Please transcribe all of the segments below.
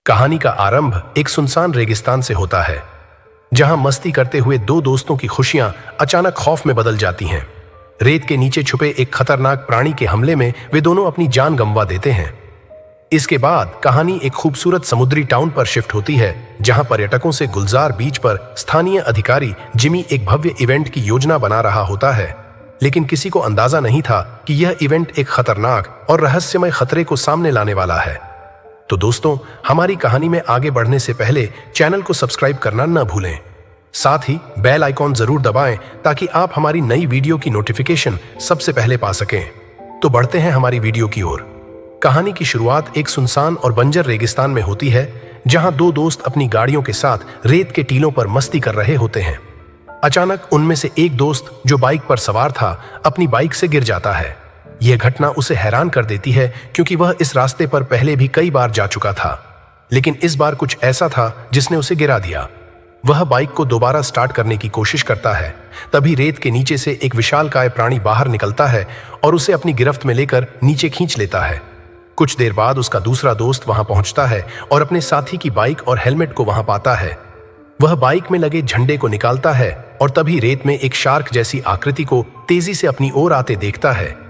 कहानी का आरंभ एक सुनसान रेगिस्तान से होता है, जहां मस्ती करते हुए दो दोस्तों की खुशियां अचानक खौफ में बदल जाती हैं। रेत के नीचे छुपे एक खतरनाक प्राणी के हमले में वे दोनों अपनी जान गंवा देते हैं। इसके बाद कहानी एक खूबसूरत समुद्री टाउन पर शिफ्ट होती है, जहां पर्यटकों से गुलजार बीच पर स्थानीय अधिकारी जिमी एक भव्य इवेंट की योजना बना रहा होता है। लेकिन किसी को अंदाजा नहीं था कि यह इवेंट एक खतरनाक और रहस्यमय खतरे को सामने लाने वाला है। तो दोस्तों, हमारी कहानी में आगे बढ़ने से पहले चैनल को सब्सक्राइब करना न भूलें। साथ ही बेल आइकॉन जरूर दबाएं ताकि आप हमारी नई वीडियो की नोटिफिकेशन सबसे पहले पा सकें। तो बढ़ते हैं हमारी वीडियो की ओर। कहानी की शुरुआत एक सुनसान और बंजर रेगिस्तान में होती है, जहां दो दोस्त अपनी गाड़ियों के साथ रेत के टीलों पर मस्ती कर रहे होते हैं। अचानक उनमें से एक दोस्त, जो बाइक पर सवार था, अपनी बाइक से गिर जाता है। यह घटना उसे हैरान कर देती है, क्योंकि वह इस रास्ते पर पहले भी कई बार जा चुका था, लेकिन इस बार कुछ ऐसा था जिसने उसे गिरा दिया। वह बाइक को दोबारा स्टार्ट करने की कोशिश करता है। तभी रेत के नीचे से एक विशालकाय प्राणी बाहर निकलता है और उसे अपनी गिरफ्त में लेकर नीचे खींच लेता है। कुछ देर बाद उसका दूसरा दोस्त वहां पहुंचता है और अपने साथी की बाइक और हेलमेट को वहां पाता है। वह बाइक में लगे झंडे को निकालता है और तभी रेत में एक शार्क जैसी आकृति को तेजी से अपनी ओर आते देखता है।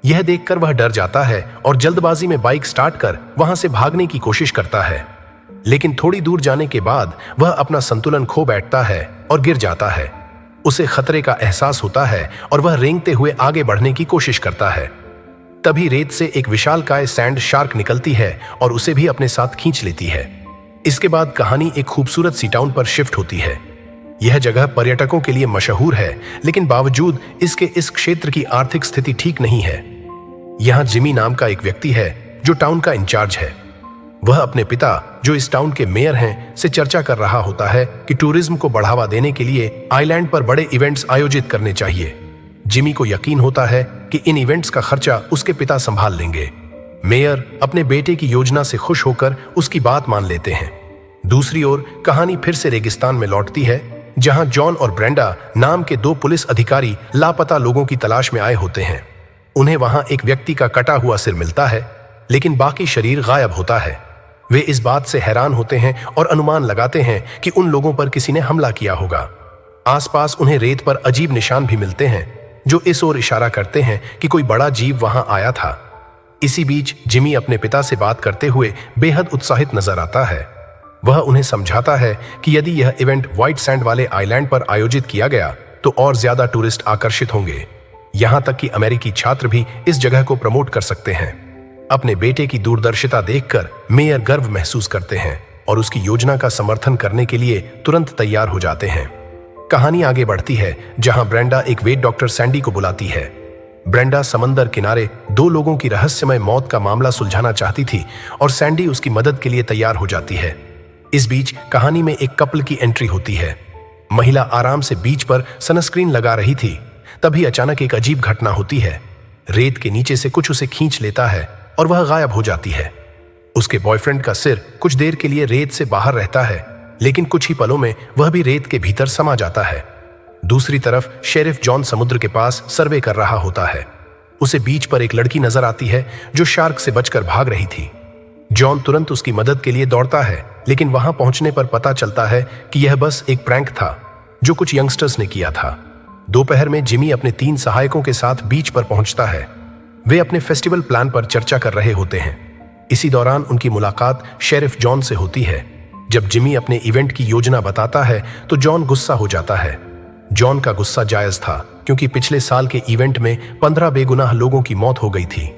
यह देखकर वह डर जाता है और जल्दबाजी में बाइक स्टार्ट कर वहां से भागने की कोशिश करता है। लेकिन थोड़ी दूर जाने के बाद वह अपना संतुलन खो बैठता है और गिर जाता है। उसे खतरे का एहसास होता है और वह रेंगते हुए आगे बढ़ने की कोशिश करता है। तभी रेत से एक विशालकाय सैंड शार्क निकलती है और उसे भी अपने साथ खींच लेती है। इसके बाद कहानी एक खूबसूरत सी टाउन पर शिफ्ट होती है। यह जगह पर्यटकों के लिए मशहूर है, लेकिन बावजूद इसके इस क्षेत्र की आर्थिक स्थिति ठीक नहीं है। यहाँ जिमी नाम का एक व्यक्ति है जो टाउन का इंचार्ज है। वह अपने पिता, जो इस टाउन के मेयर हैं, से चर्चा कर रहा होता है कि टूरिज्म को बढ़ावा देने के लिए आइलैंड पर बड़े इवेंट्स आयोजित करने चाहिए। जिमी को यकीन होता है कि इन इवेंट्स का खर्चा उसके पिता संभाल लेंगे। मेयर अपने बेटे की योजना से खुश होकर उसकी बात मान लेते हैं। दूसरी ओर कहानी फिर से रेगिस्तान में लौटती है, जहां जॉन और ब्रेंडा नाम के दो पुलिस अधिकारी लापता लोगों की तलाश में आए होते हैं। उन्हें वहां एक व्यक्ति का कटा हुआ सिर मिलता है, लेकिन बाकी शरीर गायब होता है। वे इस बात से हैरान होते हैं और अनुमान लगाते हैं कि उन लोगों पर किसी ने हमला किया होगा। आसपास उन्हें रेत पर अजीब निशान भी मिलते हैं, जो इस ओर इशारा करते हैं कि कोई बड़ा जीव वहां आया था। इसी बीच जिमी अपने पिता से बात करते हुए बेहद उत्साहित नजर आता है। वह उन्हें समझाता है कि यदि यह इवेंट व्हाइट सैंड वाले आइलैंड पर आयोजित किया गया तो और ज्यादा टूरिस्ट आकर्षित होंगे। यहां तक कि अमेरिकी छात्र भी इस जगह को प्रमोट कर सकते हैं। अपने बेटे की दूरदर्शिता देखकर मेयर गर्व महसूस करते हैं और उसकी योजना का समर्थन करने के लिए तुरंत तैयार हो जाते हैं। कहानी आगे बढ़ती है, जहां ब्रेंडा एक वेट डॉक्टर सैंडी को बुलाती है। ब्रेंडा समंदर किनारे दो लोगों की रहस्यमय मौत का मामला सुलझाना चाहती थी और सैंडी उसकी मदद के लिए तैयार हो जाती है। इस बीच कहानी में एक कपल की एंट्री होती है। महिला आराम से बीच पर सनस्क्रीन लगा रही थी। तभी अचानक एक अजीब घटना होती है। रेत के नीचे से कुछ उसे खींच लेता है और वह गायब हो जाती है। उसके बॉयफ्रेंड का सिर कुछ देर के लिए रेत से बाहर रहता है, लेकिन कुछ ही पलों में वह भी रेत के भीतर समा जाता है। दूसरी तरफ शेरिफ जॉन समुद्र के पास सर्वे कर रहा होता है। उसे बीच पर एक लड़की नजर आती है जो शार्क से बचकर भाग रही थी। जॉन तुरंत उसकी मदद के लिए दौड़ता है, लेकिन वहां पहुंचने पर पता चलता है कि यह बस एक प्रैंक था जो कुछ यंगस्टर्स ने किया था। दोपहर में जिमी अपने 3 सहायकों के साथ बीच पर पहुंचता है। वे अपने फेस्टिवल प्लान पर चर्चा कर रहे होते हैं। इसी दौरान उनकी मुलाकात शेरिफ जॉन से होती है। जब जिमी अपने इवेंट की योजना बताता है तो जॉन गुस्सा हो जाता है। जॉन का गुस्सा जायज था, क्योंकि पिछले साल के इवेंट में 15 बेगुनाह लोगों की मौत हो गई थी।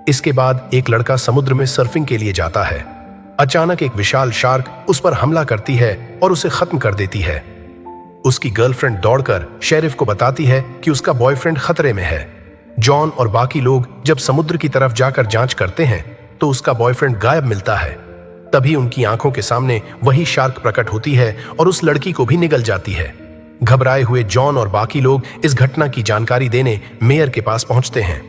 इसके बाद एक लड़का समुद्र में सर्फिंग के लिए जाता है। अचानक एक विशाल शार्क उस पर हमला करती है और उसे खत्म कर देती है। उसकी गर्लफ्रेंड दौड़कर शेरिफ को बताती है कि उसका बॉयफ्रेंड खतरे में है। जॉन और बाकी लोग जब समुद्र की तरफ जाकर जांच करते हैं तो उसका बॉयफ्रेंड गायब मिलता है। तभी उनकी आंखों के सामने वही शार्क प्रकट होती है और उस लड़की को भी निगल जाती है। घबराए हुए जॉन और बाकी लोग इस घटना की जानकारी देने मेयर के पास पहुंचते हैं।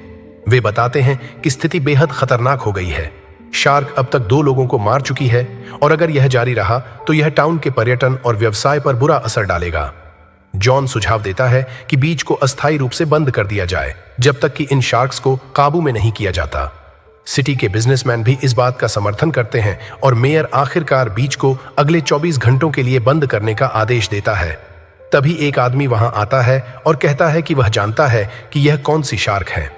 वे बताते हैं कि स्थिति बेहद खतरनाक हो गई है। शार्क अब तक 2 लोगों को मार चुकी है और अगर यह जारी रहा तो यह टाउन के पर्यटन और व्यवसाय पर बुरा असर डालेगा। जॉन सुझाव देता है कि बीच को अस्थायी रूप से बंद कर दिया जाए, जब तक कि इन शार्क्स को काबू में नहीं किया जाता। सिटी के बिजनेसमैन भी इस बात का समर्थन करते हैं और मेयर आखिरकार बीच को अगले 24 घंटों के लिए बंद करने का आदेश देता है। तभी एक आदमी वहां आता है और कहता है कि वह जानता है कि यह कौन सी शार्क है।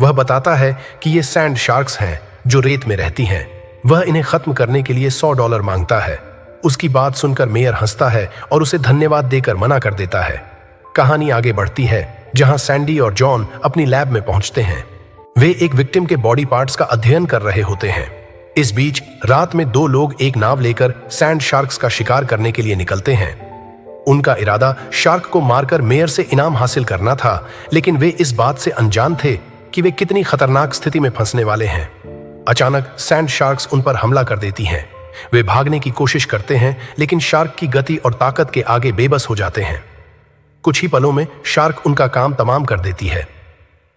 वह बताता है कि ये सैंड शार्क्स हैं जो रेत में रहती हैं। वह इन्हें खत्म करने के लिए $100 मांगता है। उसकी बात सुनकर मेयर हंसता है और उसे धन्यवाद देकर मना कर देता है। कहानी आगे बढ़ती है जहां सैंडी और जॉन अपनी लैब में पहुंचते हैं। वे एक विक्टिम के बॉडी पार्ट्स का अध्ययन कर रहे होते हैं। इस बीच रात में 2 लोग एक नाव लेकर सैंड शार्क्स का शिकार करने के लिए निकलते हैं। उनका इरादा शार्क को मारकर मेयर से इनाम हासिल करना था, लेकिन वे इस बात से अनजान थे कि वे कितनी खतरनाक स्थिति में फंसने वाले हैं। अचानक सैंड शार्क्स उन पर हमला कर देती हैं। वे भागने की कोशिश करते हैं, लेकिन शार्क की गति और ताकत के आगे बेबस हो जाते हैं। कुछ ही पलों में शार्क उनका काम तमाम कर देती है।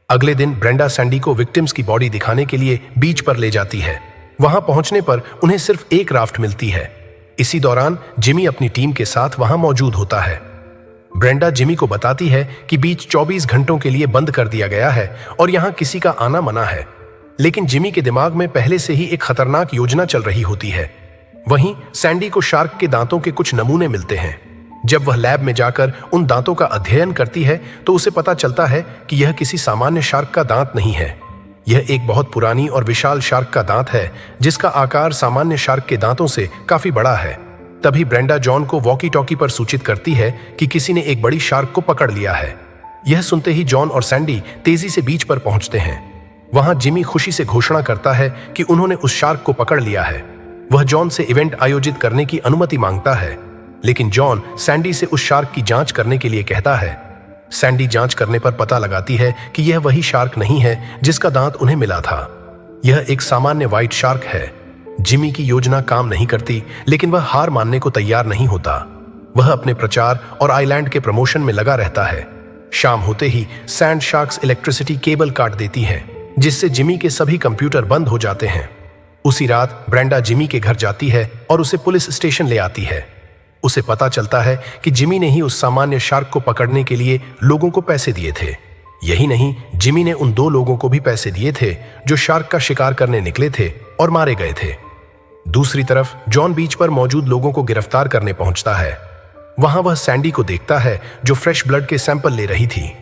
अगले दिन ब्रेंडा सैंडी को विक्टिम्स की बॉडी दिखाने के लिए बीच पर ले जाती है। वहां पहुंचने पर उन्हें सिर्फ एक राफ्ट मिलती है। इसी दौरान जिमी अपनी टीम के साथ वहां मौजूद होता है। ब्रेंडा जिमी को बताती है कि बीच 24 घंटों के लिए बंद कर दिया गया है और यहां किसी का आना मना है। लेकिन जिमी के दिमाग में पहले से ही एक खतरनाक योजना चल रही होती है। वहीं सैंडी को शार्क के दांतों के कुछ नमूने मिलते हैं। जब वह लैब में जाकर उन दांतों का अध्ययन करती है तो उसे पता चलता है कि यह किसी सामान्य शार्क का दांत नहीं है। यह एक बहुत पुरानी और विशाल शार्क का दांत है जिसका आकार सामान्य शार्क के दांतों से काफी बड़ा है। तभी ब्रेंडा जॉन को वॉकी टॉकी पर सूचित करती है कि किसी ने एक बड़ी शार्क को पकड़ लिया है। यह सुनते ही जॉन और सैंडी तेजी से बीच पर पहुंचते हैं। वहां जिमी खुशी से घोषणा करता है कि उन्होंने उस शार्क को पकड़ लिया है। वह जॉन से इवेंट आयोजित करने की अनुमति मांगता है, लेकिन जॉन सैंडी से उस शार्क की जांच करने के लिए कहता है। सैंडी जांच करने पर पता लगाती है कि यह वही शार्क नहीं है जिसका दांत उन्हें मिला था। यह एक सामान्य व्हाइट शार्क है। जिमी की योजना काम नहीं करती, लेकिन वह हार मानने को तैयार नहीं होता। वह अपने प्रचार और आइलैंड के प्रमोशन में लगा रहता है। शाम होते ही सैंड शार्क्स इलेक्ट्रिसिटी केबल काट देती है, जिससे जिमी के सभी कंप्यूटर बंद हो जाते हैं। उसी रात ब्रेंडा जिमी के घर जाती है और उसे पुलिस स्टेशन ले आती है। उसे पता चलता है कि जिमी ने ही उस सामान्य शार्क को पकड़ने के लिए लोगों को पैसे दिए थे। यही नहीं, जिमी ने उन 2 लोगों को भी पैसे दिए थे जो शार्क का शिकार करने निकले थे और मारे गए थे। दूसरी तरफ जॉन बीच पर मौजूद लोगों को गिरफ्तार करने पहुंचता है। वहां वह सैंडी को देखता है जो फ्रेश ब्लड के सैंपल ले रही थी।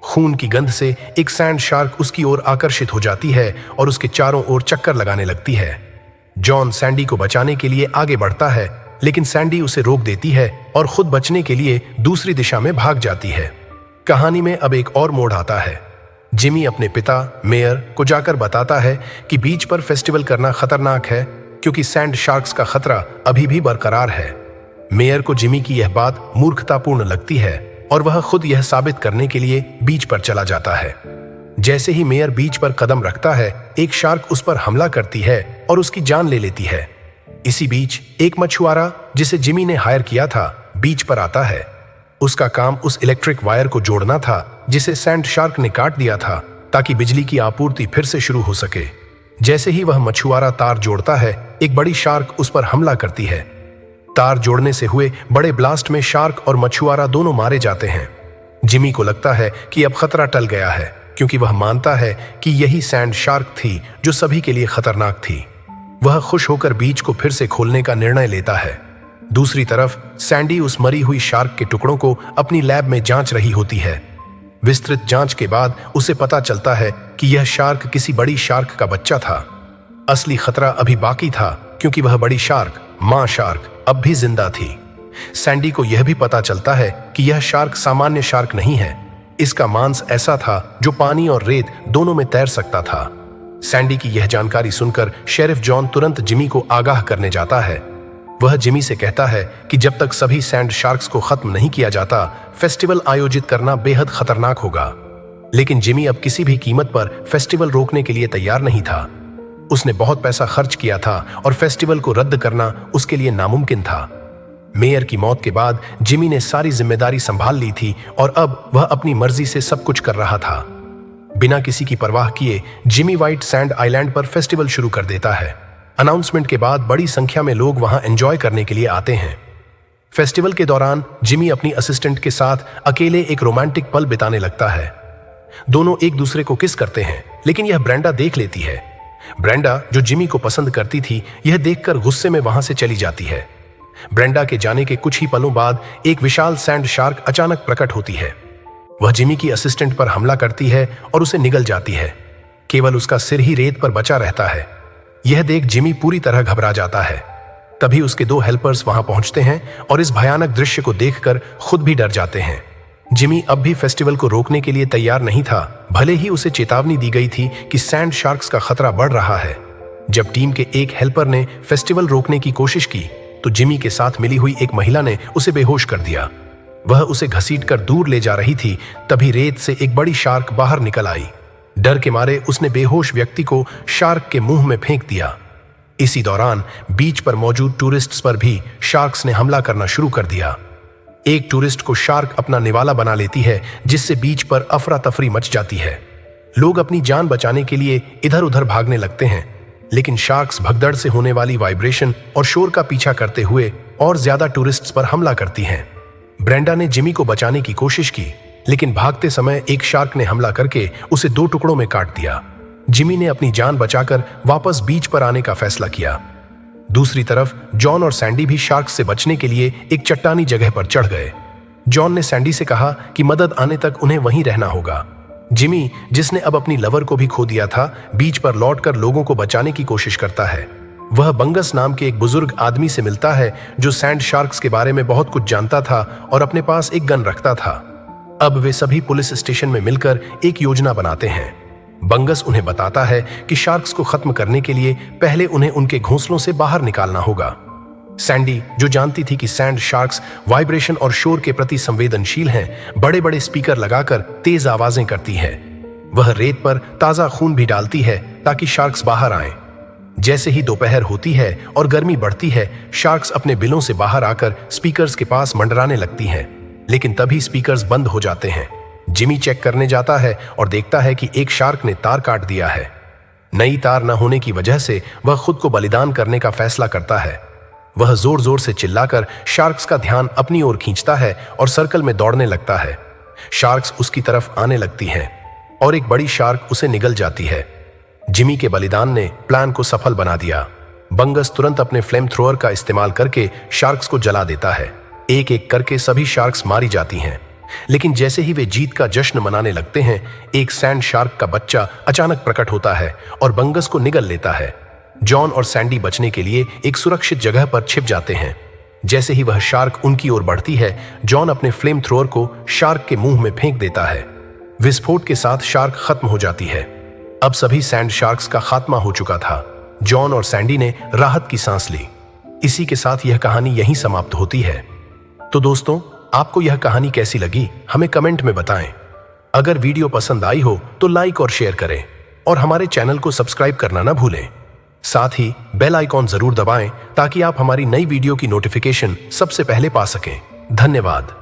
खून की गंध से एक सैंड शार्क उसकी ओर आकर्षित हो जाती है और उसके चारों ओर चक्कर लगाने लगती है। जॉन सैंडी को बचाने के लिए आगे बढ़ता है, लेकिन सैंडी उसे रोक देती है और खुद बचने के लिए दूसरी दिशा में भाग जाती है। कहानी में अब एक और मोड़ आता है। जिमी अपने पिता मेयर को जाकर बताता है कि बीच पर फेस्टिवल करना खतरनाक है क्योंकि सैंड शार्क्स का खतरा अभी भी बरकरार है। मेयर को जिमी की यह बात मूर्खतापूर्ण लगती है और वह खुद यह साबित करने के लिए बीच पर चला जाता है। जैसे ही मेयर बीच पर कदम रखता है, एक शार्क उस पर हमला करती है और उसकी जान ले लेती है। इसी बीच एक मछुआरा जिसे जिमी ने हायर किया था बीच पर आता है। उसका काम उस इलेक्ट्रिक वायर को जोड़ना था जिसे सैंड शार्क ने काट दिया था ताकि बिजली की आपूर्ति फिर से शुरू हो सके। जैसे ही वह मछुआरा तार जोड़ता है, एक बड़ी शार्क उस पर हमला करती है। तार जोड़ने से हुए बड़े ब्लास्ट में शार्क और मछुआरा दोनों मारे जाते हैं। जिमी को लगता है कि अब खतरा टल गया है, क्योंकि वह मानता है कि यही सैंड शार्क थी जो सभी के लिए खतरनाक थी। वह खुश होकर बीच को फिर से खोलने का निर्णय लेता है। दूसरी तरफ सैंडी उस मरी हुई शार्क के टुकड़ों को अपनी लैब में जांच रही होती है। विस्तृत जांच के बाद उसे पता चलता है कि यह शार्क किसी बड़ी शार्क का बच्चा था। असली खतरा अभी बाकी था, क्योंकि वह बड़ी शार्क, मां शार्क, अब भी जिंदा थी। सैंडी को यह भी पता चलता है कि यह शार्क सामान्य शार्क नहीं है। इसका मांस ऐसा था जो पानी और रेत दोनों में तैर सकता था। सैंडी की यह जानकारी सुनकर शेरिफ जॉन तुरंत जिमी को आगाह करने जाता है। वह जिमी से कहता है कि जब तक सभी सैंड शार्क्स को खत्म नहीं किया जाता, फेस्टिवल आयोजित करना बेहद खतरनाक होगा। लेकिन जिमी अब किसी भी कीमत पर फेस्टिवल रोकने के लिए तैयार नहीं था। उसने बहुत पैसा खर्च किया था और फेस्टिवल को रद्द करना उसके लिए नामुमकिन था। मेयर की मौत के बाद जिमी ने सारी जिम्मेदारी संभाल ली थी और अब वह अपनी मर्जी से सब कुछ कर रहा था। बिना किसी की परवाह किए जिमी व्हाइट सैंड आइलैंड पर फेस्टिवल शुरू कर देता है। अनाउंसमेंट के बाद बड़ी संख्या में लोग वहां एंजॉय करने के लिए आते हैं। फेस्टिवल के दौरान जिमी अपनी असिस्टेंट के साथ अकेले एक रोमांटिक पल बिताने लगता है। दोनों एक दूसरे को किस करते हैं, लेकिन यह ब्रेंडा देख लेती है। ब्रेंडा, जो जिमी को पसंद करती थी, यह देखकर गुस्से में वहां से चली जाती है। ब्रेंडा के जाने के कुछ ही पलों बाद एक विशाल सैंड शार्क अचानक प्रकट होती है। वह जिमी की असिस्टेंट पर हमला करती है और उसे निगल जाती है। केवल उसका सिर ही रेत पर बचा रहता है। यह देख जिमी पूरी तरह घबरा जाता है। तभी उसके 2 हेल्पर्स वहां पहुंचते हैं और इस भयानक दृश्य को देखकर खुद भी डर जाते हैं। जिमी अब भी फेस्टिवल को रोकने के लिए तैयार नहीं था, भले ही उसे चेतावनी दी गई थी कि सैंड शार्क्स का खतरा बढ़ रहा है। जब टीम के एक हेल्पर ने फेस्टिवल रोकने की कोशिश की तो जिमी के साथ मिली हुई एक महिला ने उसे बेहोश कर दिया। वह उसे घसीटकर दूर ले जा रही थी, तभी रेत से एक बड़ी शार्क बाहर निकल आई। डर के मारे उसने बेहोश व्यक्ति को शार्क के मुंह में फेंक दिया। इसी दौरान बीच पर मौजूद टूरिस्ट्स पर भी शार्क्स ने हमला करना शुरू कर दिया। एक टूरिस्ट को शार्क अपना निवाला बना लेती है, जिससे बीच पर अफरा तफरी मच जाती है। लोग अपनी जान बचाने के लिए इधर उधर भागने लगते हैं, लेकिन शार्क्स भगदड़ से होने वाली वाइब्रेशन और शोर का पीछा करते हुए और ज्यादा टूरिस्ट्स पर हमला करती हैं। ब्रेंडा ने जिमी को बचाने की कोशिश की, लेकिन भागते समय एक शार्क ने हमला करके उसे 2 टुकड़ों में काट दिया। जिमी ने अपनी जान बचाकर वापस बीच पर आने का फैसला किया। दूसरी तरफ जॉन और सैंडी भी शार्क से बचने के लिए एक चट्टानी जगह पर चढ़ गए। जॉन ने सैंडी से कहा कि मदद आने तक उन्हें वहीं रहना होगा। जिमी, जिसने अब अपनी लवर को भी खो दिया था, बीच पर लौटकर लोगों को बचाने की कोशिश करता है। वह बंगस नाम के एक बुजुर्ग आदमी से मिलता है जो सैंड शार्क्स के बारे में बहुत कुछ जानता था और अपने पास एक गन रखता था। अब वे सभी पुलिस स्टेशन में मिलकर एक योजना बनाते हैं। बंगस उन्हें बताता है कि शार्क्स को खत्म करने के लिए पहले उन्हें उनके घोंसलों से बाहर निकालना होगा। सैंडी, जो जानती थी कि सैंड शार्क्स वाइब्रेशन और शोर के प्रति संवेदनशील हैं, बड़े बड़े स्पीकर लगाकर तेज आवाजें करती है। वह रेत पर ताजा खून भी डालती है ताकि शार्क्स बाहर आएं। जैसे ही दोपहर होती है और गर्मी बढ़ती है, शार्क्स अपने बिलों से बाहर आकर स्पीकर्स के पास मंडराने लगती हैं, लेकिन तभी स्पीकर्स बंद हो जाते हैं। जिमी चेक करने जाता है और देखता है कि एक शार्क ने तार काट दिया है। नई तार न होने की वजह से वह खुद को बलिदान करने का फैसला करता है। वह जोर जोर से चिल्लाकर शार्क्स का ध्यान अपनी ओर खींचता है और सर्कल में दौड़ने लगता है। शार्क्स उसकी तरफ आने लगती हैं और एक बड़ी शार्क उसे निगल जाती है। जिमी के बलिदान ने प्लान को सफल बना दिया। बंगस तुरंत अपने फ्लेम थ्रोअर का इस्तेमाल करके शार्क्स को जला देता है। एक एक करके सभी शार्क्स मारी जाती हैं, लेकिन जैसे ही वे जीत का जश्न मनाने लगते हैं, एक सैंड शार्क का बच्चा अचानक प्रकट होता है और बंगस को निगल लेता है। जॉन और सैंडी बचने के लिए एक सुरक्षित जगह पर छिप जाते हैं। जैसे ही वह शार्क उनकी ओर बढ़ती है, जॉन अपने फ्लेम थ्रोअर को शार्क के मुंह में फेंक देता है। विस्फोट के साथ शार्क खत्म हो जाती है। अब सभी सैंड शार्क्स का खात्मा हो चुका था। जॉन और सैंडी ने राहत की सांस ली। इसी के साथ यह कहानी यहीं समाप्त होती है। तो दोस्तों, आपको यह कहानी कैसी लगी, हमें कमेंट में बताएं। अगर वीडियो पसंद आई हो तो लाइक और शेयर करें और हमारे चैनल को सब्सक्राइब करना ना भूलें। साथ ही बेल आइकॉन जरूर दबाएं ताकि आप हमारी नई वीडियो की नोटिफिकेशन सबसे पहले पा सकें। धन्यवाद।